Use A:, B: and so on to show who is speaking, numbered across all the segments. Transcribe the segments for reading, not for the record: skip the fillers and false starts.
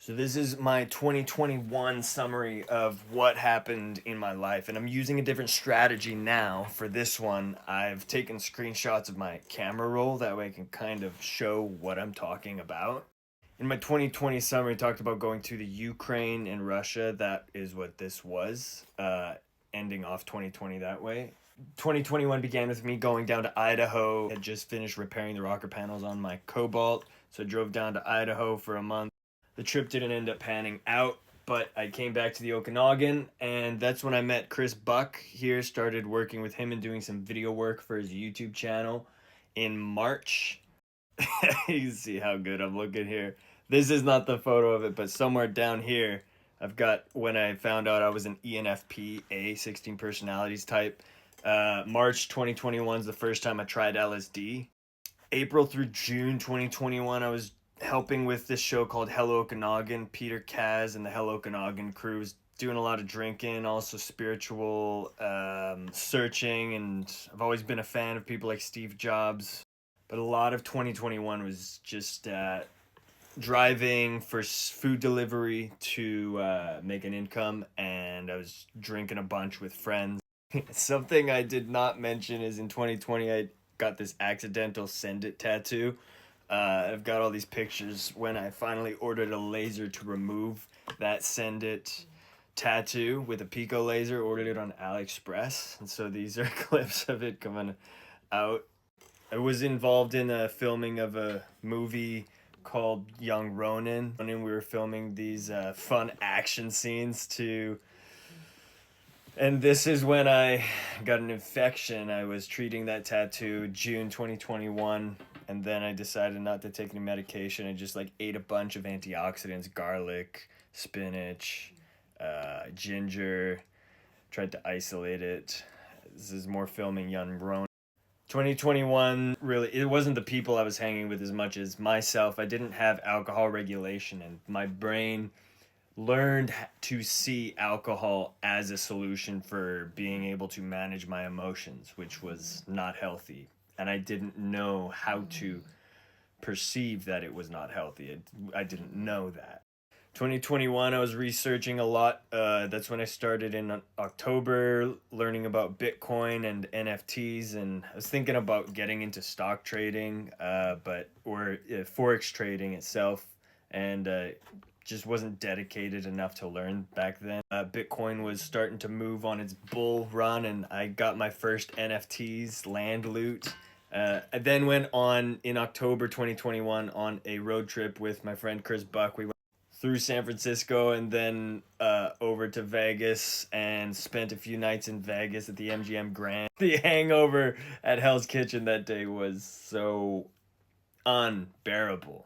A: So this is my 2021 summary of what happened in my life, and I'm using a different strategy now for this one. I've taken screenshots of my camera roll, that way I can kind of show what I'm talking about. In my 2020 summary, I talked about going to the Ukraine and Russia. That is what this was, ending off 2020 that way. 2021 began with me going down to Idaho. I had just finished repairing the rocker panels on my Cobalt, so I drove down to Idaho for a month. The trip didn't end up panning out, but I came back to the Okanagan, and that's when I met Chris Buck here, started working with him and doing some video work for his YouTube channel in March. You see how good I'm looking here. This is not the photo of it, but somewhere down here, I've got when I found out I was an ENFP A 16 personalities type. March 2021 is the first time I tried LSD. April through June 2021, I was helping with this show called Hello Okanagan. Peter Kaz and the Hello Okanagan crew was doing a lot of drinking, also spiritual searching, and I've always been a fan of people like Steve Jobs. But a lot of 2021 was just driving for food delivery to make an income, and I was drinking a bunch with friends. Something I did not mention is in 2020 I got this accidental send it tattoo. I've got all these pictures when I finally ordered a laser to remove that send it tattoo with a pico laser. Ordered it on AliExpress, and so these are clips of it coming out. I was involved in a filming of a movie called Young Ronin, and we were filming these fun action scenes to. And this is when I got an infection. I was treating that tattoo June 2021, and then I decided not to take any medication. I just ate a bunch of antioxidants, garlic, spinach, ginger, tried to isolate it. This is more filming Young Ronin. 2021, really, it wasn't the people I was hanging with as much as myself. I didn't have alcohol regulation, and my brain learned to see alcohol as a solution for being able to manage my emotions, which was not healthy. And I didn't know how to perceive that it was not healthy. I didn't know that. 2021, I was researching a lot. That's when I started in October learning about Bitcoin and NFTs, and I was thinking about getting into stock trading, or forex trading itself, and just wasn't dedicated enough to learn back then. Bitcoin was starting to move on its bull run, and I got my first NFTs, land loot. I then went on in October 2021 on a road trip with my friend Chris Buck. We went through San Francisco and then over to Vegas and spent a few nights in Vegas at the MGM Grand. The hangover at Hell's Kitchen that day was so unbearable.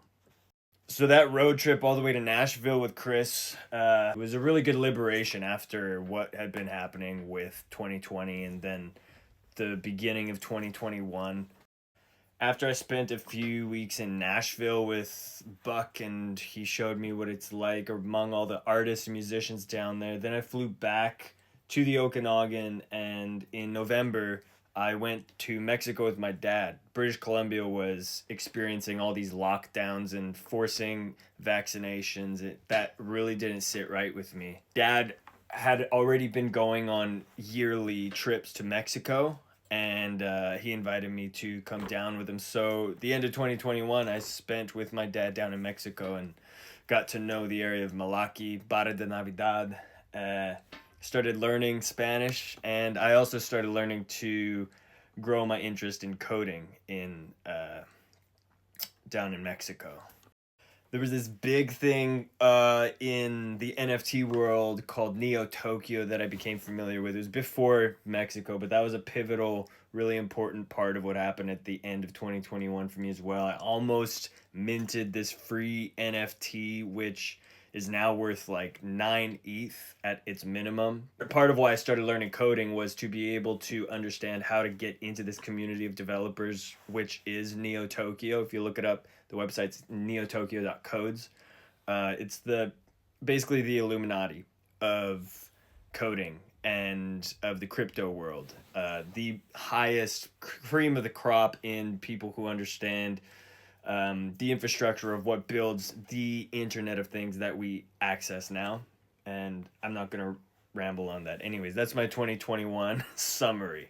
A: So that road trip all the way to Nashville with Chris was a really good liberation after what had been happening with 2020 and then the beginning of 2021. After I spent a few weeks in Nashville with Buck and he showed me what it's like among all the artists and musicians down there, then I flew back to the Okanagan, and in November I went to Mexico with my dad. British Columbia was experiencing all these lockdowns and forcing vaccinations. That really didn't sit right with me. Dad had already been going on yearly trips to Mexico, and he invited me to come down with him. So the end of 2021, I spent with my dad down in Mexico and got to know the area of Malaki, Barra de Navidad. Started learning Spanish, and I also started learning to grow my interest in coding in down in Mexico. There was this big thing in the NFT world called Neo Tokyo that I became familiar with. It was before Mexico, but that was a pivotal, really important part of what happened at the end of 2021 for me as well. I almost minted this free NFT, which is now worth 9 ETH at its minimum. Part of why I started learning coding was to be able to understand how to get into this community of developers, which is Neo Tokyo. If you look it up, the website's neotokyo.codes. It's basically the Illuminati of coding and of the crypto world. The highest cream of the crop in people who understand the infrastructure of what builds the Internet of Things that we access now. And I'm not going to ramble on that. Anyways, that's my 2021 summary.